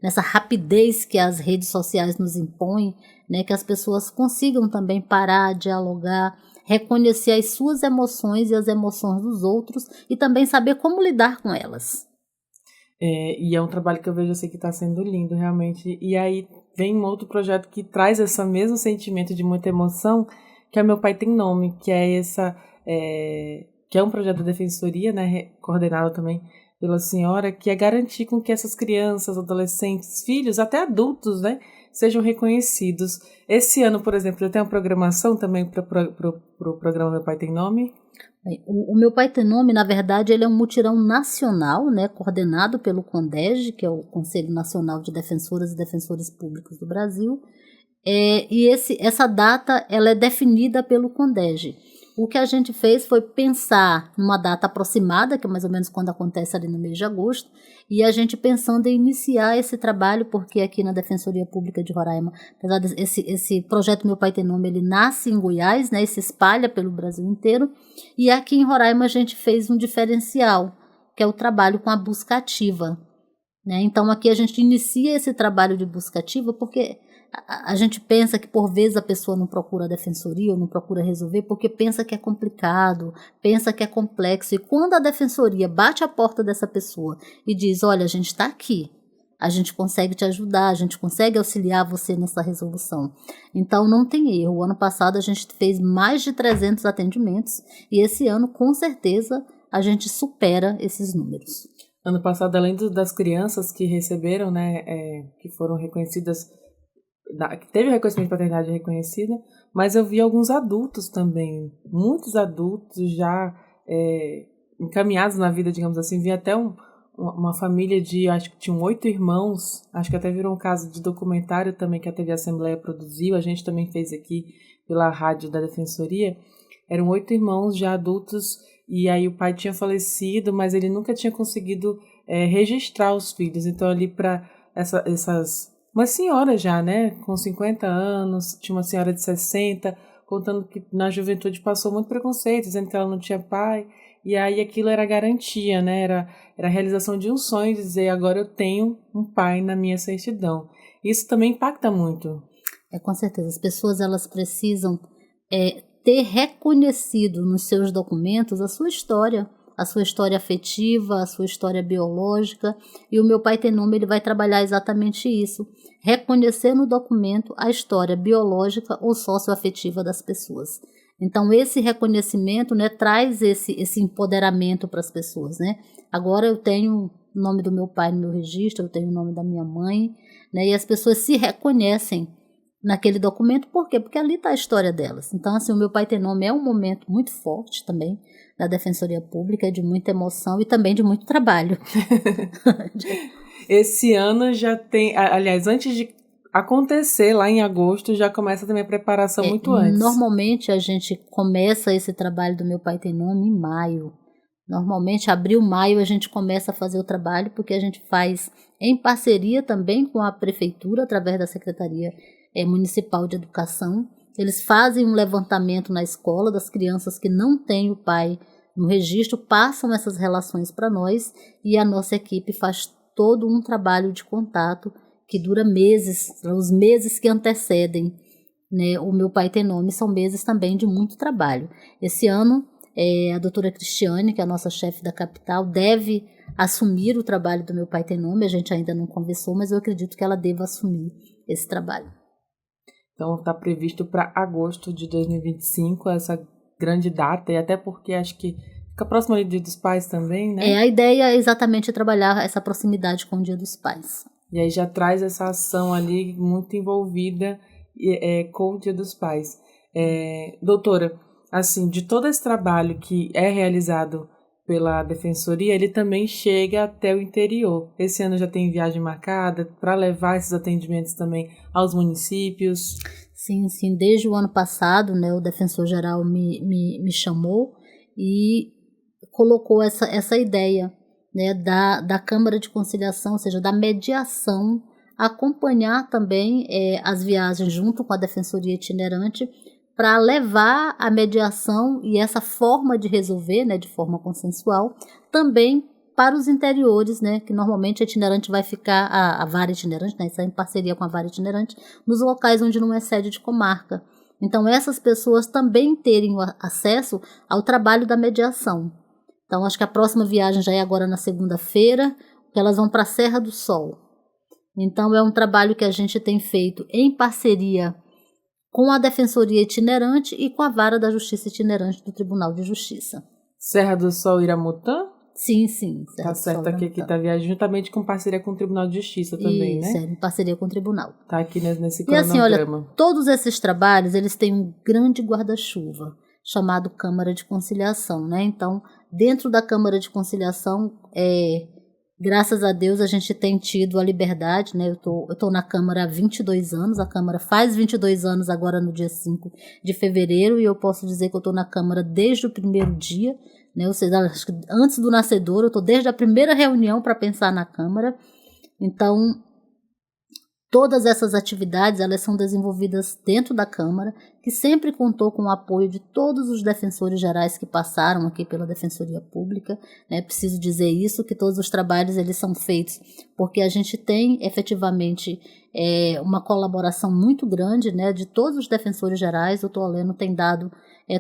S2: nessa rapidez que as redes sociais nos impõem, né, que as pessoas consigam também parar, dialogar, reconhecer as suas emoções e as emoções dos outros e também saber como lidar com elas.
S1: E é um trabalho que eu vejo assim que está sendo lindo, realmente. E aí vem um outro projeto que traz esse mesmo sentimento de muita emoção, que é Meu Pai Tem Nome, que é que é um projeto da defensoria, né, coordenado também pela senhora, que é garantir com que essas crianças, adolescentes, filhos, até adultos, né, sejam reconhecidos. Esse ano, por exemplo, já tem uma programação também para o programa Meu Pai Tem Nome?
S2: O Meu Pai Tem Nome, na verdade, ele é um mutirão nacional, né, coordenado pelo CONDEG, que é o Conselho Nacional de Defensoras e Defensores Públicos do Brasil, e essa data ela é definida pelo CONDEG. O que a gente fez foi pensar numa data aproximada, que é mais ou menos quando acontece ali no mês de agosto, e a gente pensando em iniciar esse trabalho, porque aqui na Defensoria Pública de Roraima, apesar desse projeto Meu Pai Tem Nome, ele nasce em Goiás, né, e se espalha pelo Brasil inteiro, e aqui em Roraima a gente fez um diferencial, que é o trabalho com a busca ativa, né? Então aqui a gente inicia esse trabalho de busca ativa porque a gente pensa que por vezes a pessoa não procura a defensoria ou não procura resolver porque pensa que é complicado, pensa que é complexo. E quando a defensoria bate a porta dessa pessoa e diz, olha, a gente está aqui, a gente consegue te ajudar, a gente consegue auxiliar você nessa resolução. Então não tem erro. O ano passado a gente fez mais de 300 atendimentos e esse ano com certeza a gente supera esses números.
S1: Ano passado, além das crianças que receberam, né, que foram reconhecidas, que teve reconhecimento de paternidade reconhecida, mas eu vi alguns adultos também, muitos adultos já encaminhados na vida, digamos assim. Vi até uma família acho que tinham 8 irmãos, acho que até virou um caso de documentário também que a TV Assembleia produziu, a gente também fez aqui pela rádio da Defensoria. Eram 8 irmãos já adultos, e aí o pai tinha falecido, mas ele nunca tinha conseguido registrar os filhos. Então ali para uma senhora já, né, com 50 anos, tinha uma senhora de 60, contando que na juventude passou muito preconceito, dizendo que ela não tinha pai, e aí aquilo era garantia, né, era a realização de um sonho, de dizer, agora eu tenho um pai na minha certidão. Isso também impacta muito.
S2: Com certeza, as pessoas elas precisam ter reconhecido nos seus documentos a sua história afetiva, a sua história biológica, e o Meu Pai Tem Nome ele vai trabalhar exatamente isso, reconhecer no documento a história biológica ou socioafetiva das pessoas. Então esse reconhecimento, né, traz esse empoderamento para as pessoas, né? Agora eu tenho o nome do meu pai no meu registro, eu tenho o nome da minha mãe, né, e as pessoas se reconhecem naquele documento. Por quê? Porque ali está a história delas. Então, assim, o Meu Pai Tem Nome é um momento muito forte também da Defensoria Pública, de muita emoção e também de muito trabalho.
S1: Esse ano já tem, aliás, antes de acontecer lá em agosto, já começa também a preparação muito antes.
S2: Normalmente a gente começa esse trabalho do Meu Pai Tem Nome em maio. Normalmente, abril, maio, a gente começa a fazer o trabalho, porque a gente faz em parceria também com a Prefeitura, através da Secretaria Municipal de Educação. Eles fazem um levantamento na escola das crianças que não têm o pai no registro, passam essas relações para nós e a nossa equipe faz todo um trabalho de contato que dura meses, os meses que antecedem, né, o Meu Pai Tem Nome, são meses também de muito trabalho. Esse ano, a doutora Cristiane, que é a nossa chefe da capital, deve assumir o trabalho do Meu Pai Tem Nome. A gente ainda não conversou, mas eu acredito que ela deva assumir esse trabalho.
S1: Então está previsto para agosto de 2025, essa grande data, e até porque acho que fica próximo ali do Dia dos Pais também, né?
S2: A ideia é exatamente trabalhar essa proximidade com o Dia dos Pais.
S1: E aí já traz essa ação ali muito envolvida com o Dia dos Pais. Doutora, assim, de todo esse trabalho que é realizado pela Defensoria, ele também chega até o interior. Esse ano já tem viagem marcada para levar esses atendimentos também aos municípios?
S2: Sim, desde o ano passado, né, o Defensor-Geral me chamou e colocou essa ideia, né, da Câmara de Conciliação, ou seja, da mediação, acompanhar também as viagens junto com a Defensoria Itinerante para levar a mediação e essa forma de resolver, né, de forma consensual, também para os interiores, né, que normalmente a itinerante vai ficar, a vara itinerante, né, isso é em parceria com a vara itinerante, nos locais onde não é sede de comarca. Então, essas pessoas também terem acesso ao trabalho da mediação. Então, acho que a próxima viagem já é agora na segunda-feira, que elas vão para a Serra do Sol. Então, é um trabalho que a gente tem feito em parceria com a Defensoria Itinerante e com a Vara da Justiça Itinerante do Tribunal de Justiça.
S1: Serra do Sol, Iramutã?
S2: Sim.
S1: Tá certo, aqui que tá viajando juntamente com parceria com o Tribunal de Justiça também,
S2: isso,
S1: né?
S2: Isso, em parceria com o Tribunal.
S1: Tá aqui nesse
S2: cronograma. E assim, olha,
S1: cronograma.
S2: todos esses trabalhos, eles têm um grande guarda-chuva, chamado Câmara de Conciliação, né? Então, dentro da Câmara de Conciliação, graças a Deus, a gente tem tido a liberdade, né? Eu tô na Câmara há 22 anos, a Câmara faz 22 anos agora no dia 5 de fevereiro, e eu posso dizer que eu tô na Câmara desde o primeiro dia, né? Ou seja, acho que antes do nascedor, eu tô desde a primeira reunião para pensar na Câmara. Então, todas essas atividades, elas são desenvolvidas dentro da Câmara, que sempre contou com o apoio de todos os defensores gerais que passaram aqui pela Defensoria Pública, né? Preciso dizer isso, que todos os trabalhos eles são feitos porque a gente tem efetivamente uma colaboração muito grande, né, de todos os defensores gerais. O doutor Aleno tem dado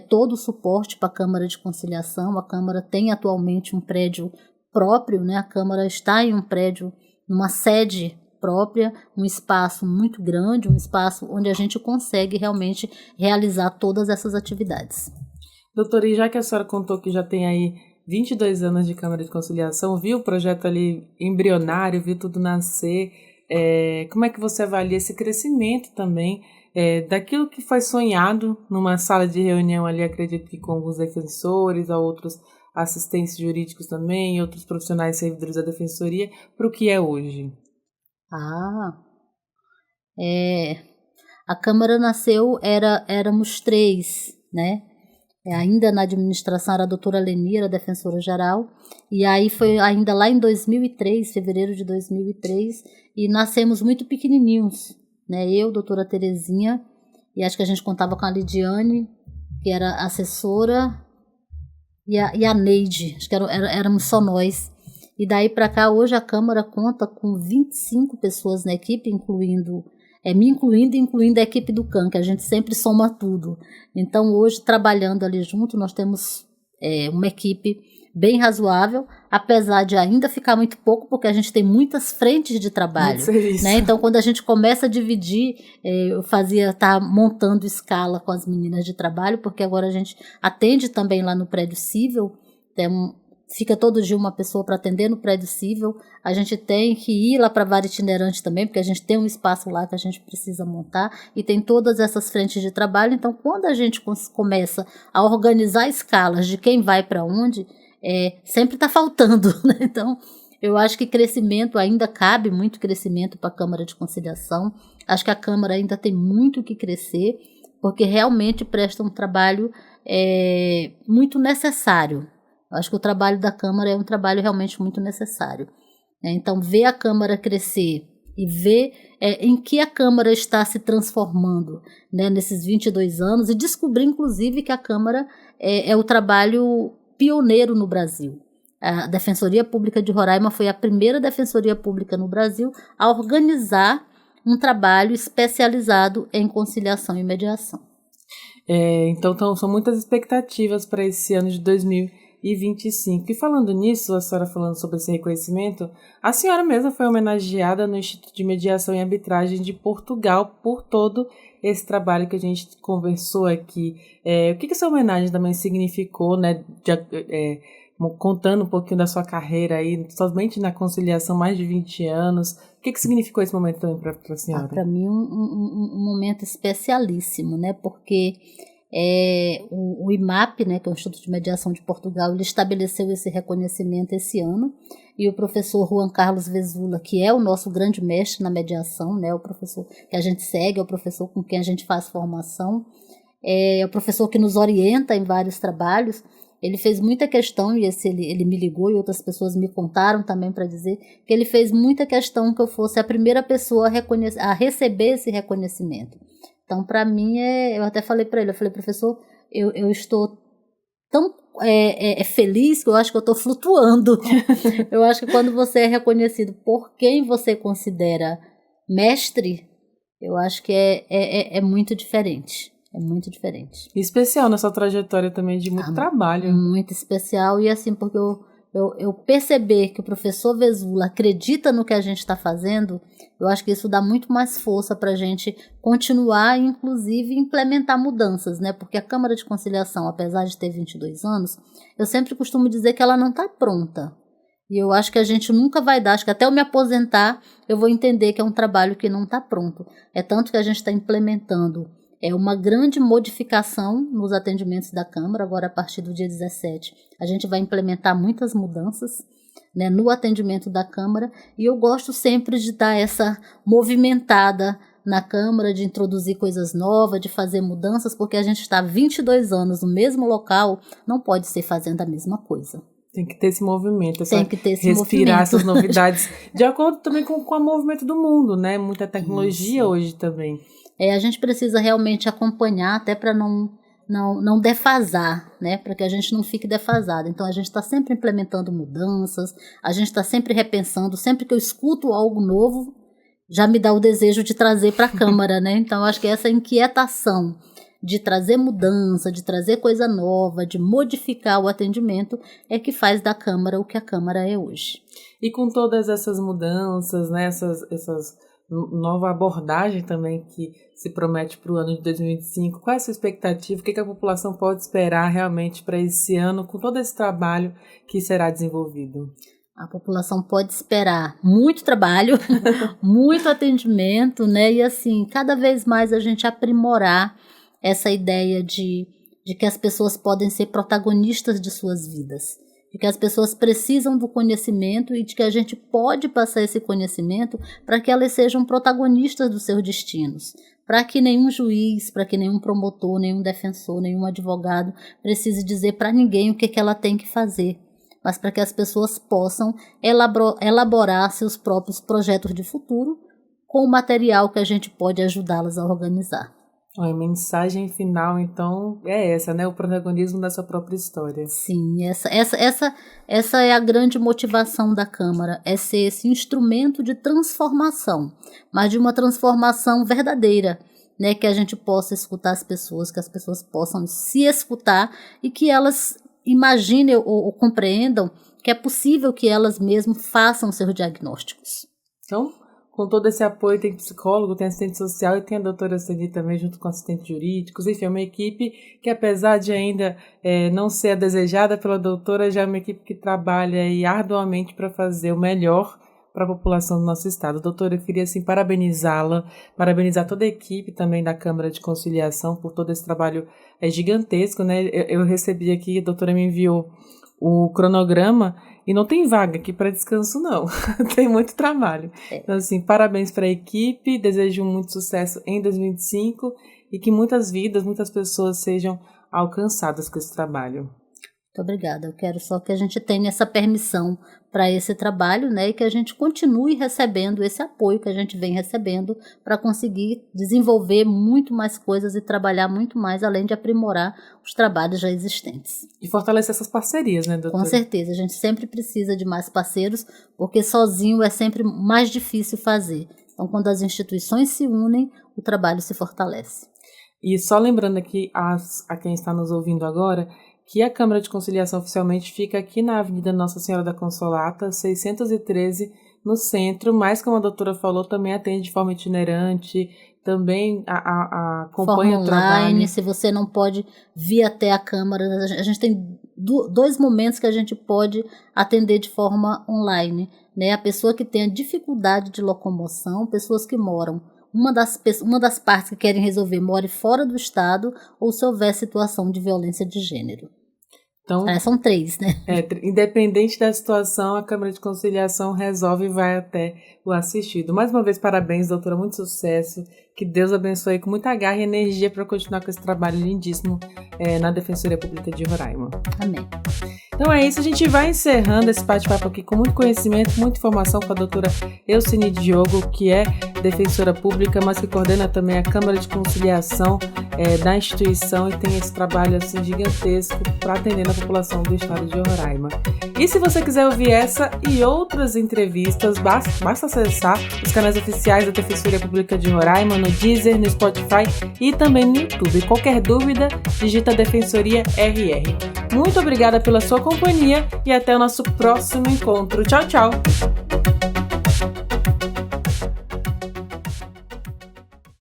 S2: todo o suporte para a Câmara de Conciliação. A Câmara tem atualmente um prédio próprio, né? A Câmara está em um prédio, numa sede própria, um espaço muito grande, um espaço onde a gente consegue realmente realizar todas essas atividades.
S1: Doutora, e já que a senhora contou que já tem aí 22 anos de Câmara de Conciliação, viu o projeto ali embrionário, viu tudo nascer, como é que você avalia esse crescimento também daquilo que foi sonhado numa sala de reunião ali, acredito que com alguns defensores, a outros assistentes jurídicos também, outros profissionais servidores da Defensoria, para o que é hoje?
S2: A Câmara nasceu, éramos 3, né? Ainda na administração era a doutora Leni, era a defensora-geral, e aí foi ainda lá em 2003, fevereiro de 2003, e nascemos muito pequenininhos, né? Eu, doutora Terezinha, e acho que a gente contava com a Lidiane, que era assessora, e a Neide, acho que éramos só nós. E daí para cá, hoje a Câmara conta com 25 pessoas na equipe, incluindo a equipe do CAN, que a gente sempre soma tudo. Então, hoje, trabalhando ali junto, nós temos uma equipe bem razoável, apesar de ainda ficar muito pouco, porque a gente tem muitas frentes de trabalho, né? Então, quando a gente começa a dividir, eu tá montando escala com as meninas de trabalho, porque agora a gente atende também lá no prédio civil, fica todo dia uma pessoa para atender no prédio civil. A gente tem que ir lá para a vara itinerante também, porque a gente tem um espaço lá que a gente precisa montar, e tem todas essas frentes de trabalho. Então, quando a gente começa a organizar escalas de quem vai para onde, sempre está faltando, né? Então, eu acho que crescimento, ainda cabe muito crescimento para a Câmara de Conciliação. Acho que a Câmara ainda tem muito que crescer, porque realmente presta um trabalho muito necessário. Eu acho que o trabalho da Câmara é um trabalho realmente muito necessário. Então, ver a Câmara crescer e ver em que a Câmara está se transformando, né, nesses 22 anos, e descobrir, inclusive, que a Câmara é o trabalho pioneiro no Brasil. A Defensoria Pública de Roraima foi a primeira Defensoria Pública no Brasil a organizar um trabalho especializado em conciliação e mediação.
S1: Então, são muitas expectativas para esse ano de 2025. E falando nisso, a senhora falando sobre esse reconhecimento, a senhora mesma foi homenageada no Instituto de Mediação e Arbitragem de Portugal por todo esse trabalho que a gente conversou aqui. O que essa homenagem também significou, né? Contando um pouquinho da sua carreira aí, somente na conciliação, mais de 20 anos, O que significou esse momento também para a senhora?
S2: Para mim, um momento especialíssimo, né? Porque o IMAP, né, que é o Instituto de Mediação de Portugal, ele estabeleceu esse reconhecimento esse ano, e o professor Juan Carlos Vezula, que é o nosso grande mestre na mediação, né, o professor que a gente segue, é o professor com quem a gente faz formação, é o professor que nos orienta em vários trabalhos. Ele fez muita questão, e ele me ligou e outras pessoas me contaram também para dizer que ele fez muita questão que eu fosse a primeira pessoa a receber esse reconhecimento. Então, para mim, eu até falei para ele, eu falei, professor, eu estou tão feliz que eu acho que eu estou flutuando. Eu acho que quando você é reconhecido por quem você considera mestre, eu acho que é muito diferente. É muito diferente.
S1: Especial nessa trajetória também de muito trabalho.
S2: Muito especial, e assim, porque eu perceber que o professor Vezula acredita no que a gente está fazendo, eu acho que isso dá muito mais força para a gente continuar e, inclusive, implementar mudanças, né? Porque a Câmara de Conciliação, apesar de ter 22 anos, eu sempre costumo dizer que ela não está pronta. E eu acho que a gente nunca vai dar, acho que até eu me aposentar, eu vou entender que é um trabalho que não está pronto. É tanto que a gente está implementando uma grande modificação nos atendimentos da Câmara. Agora, a partir do dia 17, a gente vai implementar muitas mudanças, né, no atendimento da Câmara, e eu gosto sempre de dar essa movimentada na Câmara, de introduzir coisas novas, de fazer mudanças, porque a gente está 22 anos no mesmo local, não pode ser fazendo a mesma coisa.
S1: Tem que ter esse movimento,
S2: tem que ter esse
S1: respirar essas novidades, de acordo também com o movimento do mundo, né? Muita tecnologia hoje também.
S2: A gente precisa realmente acompanhar, até para não defasar, né? Para que a gente não fique defasado. Então, a gente está sempre implementando mudanças, a gente está sempre repensando. Sempre que eu escuto algo novo, já me dá o desejo de trazer para a Câmara, né? Então, acho que essa inquietação de trazer mudança, de trazer coisa nova, de modificar o atendimento, é que faz da Câmara o que a Câmara é hoje.
S1: E com todas essas mudanças, né? Essas nova abordagem também que se promete para o ano de 2025, qual é a sua expectativa? O que a população pode esperar realmente para esse ano, com todo esse trabalho que será desenvolvido?
S2: A população pode esperar muito trabalho, muito atendimento, né? E assim, cada vez mais a gente aprimorar essa ideia de que as pessoas podem ser protagonistas de suas vidas, de que as pessoas precisam do conhecimento e de que a gente pode passar esse conhecimento para que elas sejam protagonistas dos seus destinos, para que nenhum juiz, para que nenhum promotor, nenhum defensor, nenhum advogado precise dizer para ninguém o que ela tem que fazer, mas para que as pessoas possam elaborar seus próprios projetos de futuro com o material que a gente pode ajudá-las a organizar.
S1: A mensagem final, então, é essa, né? O protagonismo da sua própria história.
S2: Sim, essa é a grande motivação da Câmara, é ser esse instrumento de transformação, mas de uma transformação verdadeira, né? Que a gente possa escutar as pessoas, que as pessoas possam se escutar e que elas imaginem ou compreendam que é possível que elas mesmas façam seus diagnósticos.
S1: Então, com todo esse apoio, tem psicólogo, tem assistente social e tem a doutora Ceni também, junto com assistentes jurídicos. Enfim, é uma equipe que, apesar de ainda não ser a desejada pela doutora, já é uma equipe que trabalha aí arduamente para fazer o melhor para a população do nosso estado. Doutora, eu queria assim, parabenizá-la, parabenizar toda a equipe também da Câmara de Conciliação por todo esse trabalho gigantesco, né? Eu recebi aqui, a doutora me enviou o cronograma e não tem vaga aqui para descanso, não. Tem muito trabalho. Então, assim, parabéns para a equipe, desejo muito sucesso em 2025 e que muitas vidas, muitas pessoas sejam alcançadas com esse trabalho.
S2: Muito obrigada. Eu quero só que a gente tenha essa permissão para esse trabalho, né, e que a gente continue recebendo esse apoio que a gente vem recebendo para conseguir desenvolver muito mais coisas e trabalhar muito mais, além de aprimorar os trabalhos já existentes.
S1: E fortalecer essas parcerias, né, doutora?
S2: Com certeza. A gente sempre precisa de mais parceiros, porque sozinho é sempre mais difícil fazer. Então, quando as instituições se unem, o trabalho se fortalece.
S1: E só lembrando aqui a quem está nos ouvindo agora, que a Câmara de Conciliação oficialmente fica aqui na Avenida Nossa Senhora da Consolata, 613, no centro, mas como a doutora falou, também atende de forma itinerante, também acompanha o trabalho.
S2: Se você não pode vir até a Câmara, a gente tem dois momentos que a gente pode atender de forma online, né? A pessoa que tem a dificuldade de locomoção, pessoas que moram, uma das partes que querem resolver mora fora do estado, ou se houver situação de violência de gênero.
S1: Então,
S2: são 3, né?
S1: Independente da situação, a Câmara de Conciliação resolve e vai até o assistido. Mais uma vez, parabéns, doutora, muito sucesso. Que Deus abençoe com muita garra e energia para continuar com esse trabalho lindíssimo na Defensoria Pública de Roraima.
S2: Amém.
S1: Então é isso, a gente vai encerrando esse bate-papo aqui com muito conhecimento, muita informação com a doutora Elcine Diogo, que é defensora pública, mas que coordena também a Câmara de Conciliação da instituição e tem esse trabalho assim gigantesco para atender a população do estado de Roraima. E se você quiser ouvir essa e outras entrevistas, basta acessar os canais oficiais da Defensoria Pública de Roraima, no Deezer, no Spotify e também no YouTube. Qualquer dúvida, digita Defensoria RR. Muito obrigada pela sua companhia e até o nosso próximo encontro. Tchau, tchau!